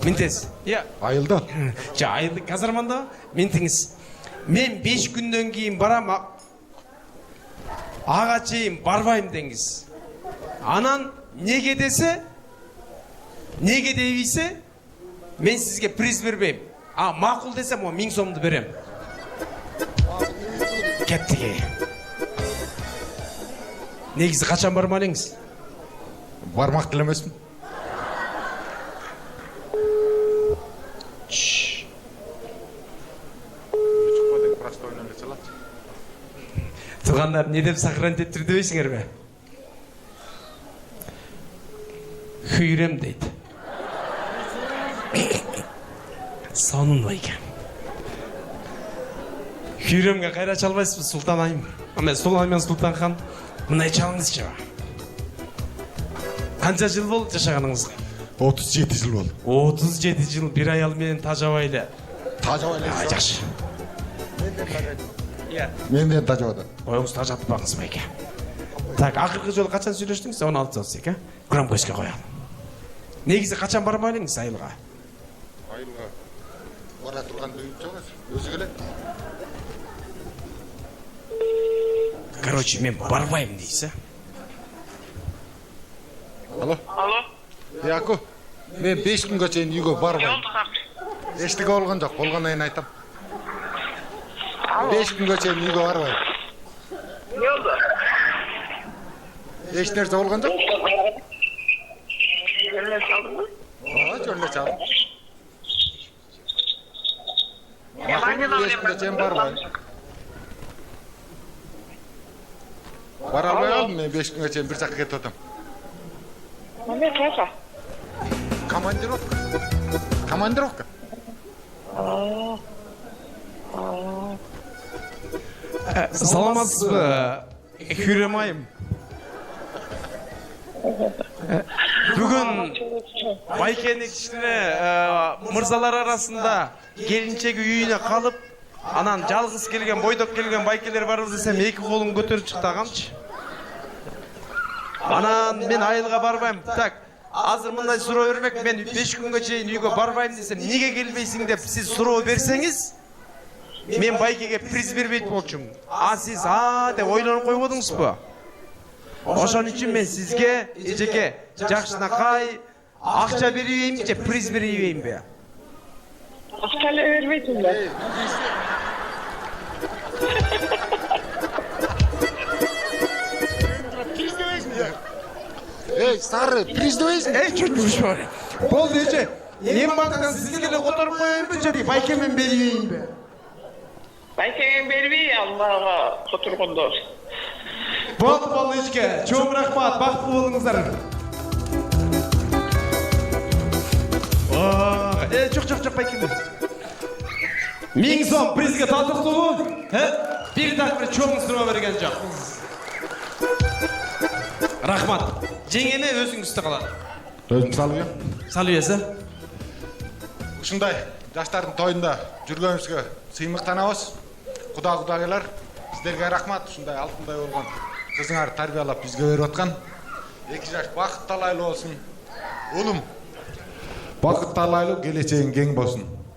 Ментес. Я. Айылда. Жа, айылды казарманда ментеңіз. Мен 5 күндөн кейін барам, аға чейін барбайым деңіз. Анан неге десе, неге дейбейсе, мен сізге приз бербейм. Мақұл десем, 1000 сомды берем. Кеттіге. Негізі қачан бармалыңыз? Бармақ тілемесмін. Тұрғандар не деп сақыран теттірді бейсіңер бе? Хүйрем дейді. Сонын ойген. Хүйремге қайра чалбайсыз Сұлтан Айым. Сұлтан мен Сұлтан хан мұнай чалыңыз жева. Қанша жыл болды жашағаныңызға? 37 жыл болды. 37 жыл бір аял менен тажабайлы. Тажабайлы. Жақшы. Менден тажабады. Ойыңыз тажатпаңыз байке. Так, ақырғы жолы қачан сөйлештіңіз? 16-18, Құрам көзге қоялым. Негізі қачан бармайлыңыз айылға? Айылға бара тұрғанда үйіп жағыз. Өзі келеді. Короче, мен барбайым дейсі. Алло. Яку, мен 5 күнге чейін үйге барбайым. Ештігі олған жоқ, болғанайын айтам. 5 күнге чейін үйге барбайым. Не oldu? Еш нәрсе болған жоқ? Yerine çaldın mı? Жөніне чалдым. Мақұл, 5 күнге чейін барбайым. Бара албай қалдым, мен 5 күнге чейін бір жаққа кетіп отам. Ne kasa? Командировка. Саламатсыз ба, Хүйрем Айым? Бүгін Байкенің кішкене мырзалар арасында келіншегі үйіне қалып, анан жалғыз келген, бойдақ келген байкелер бар десем, 2 қолын көтеріп шықты ағамшы. Анан мен айылға барбайым. Так, азыр мындай сұрау бермек, мен 5 күнге чейін үйге барбайым десем, неге келбейсің деп сіз сұрау берсеңіз, мен байкеге приз бербейт болчумун. Сіз деп ойланып қойбодуңуз бу? Ошон үчүн мен сизге эжеке жакшынакай акча берейин же приз берейин бе? Akçayla vermeydin ben. Ey, sarı, priz demeysin. Çökmüş var. Bol diyece. Ем банктан сизге эле которуп коеюнбу же байкемен берейинби? Baykemen berбей Allah'a oturganda. Бол эжеке. Чоң рахмат, бактылуу болуңуздар. Жок байкемен. 1000 сом призге татыктуу. Бир дагы бир чоң суроо берген жок. Рахмат. Жеңени өзүңүздө калат. Өзім салып ем. Салуясы? Ушундай жаштардын тойунда жүргөнүбүзгө сыймыктанабыз. Куда келер. Сиздерге рахмат. Ушундай алтындай болгон кызыңар тарбиялап бизге берип аткан. 2 жаш бакыт талайлуу болсун. Улум бакыт талайлуу, келечегиң кең болсун.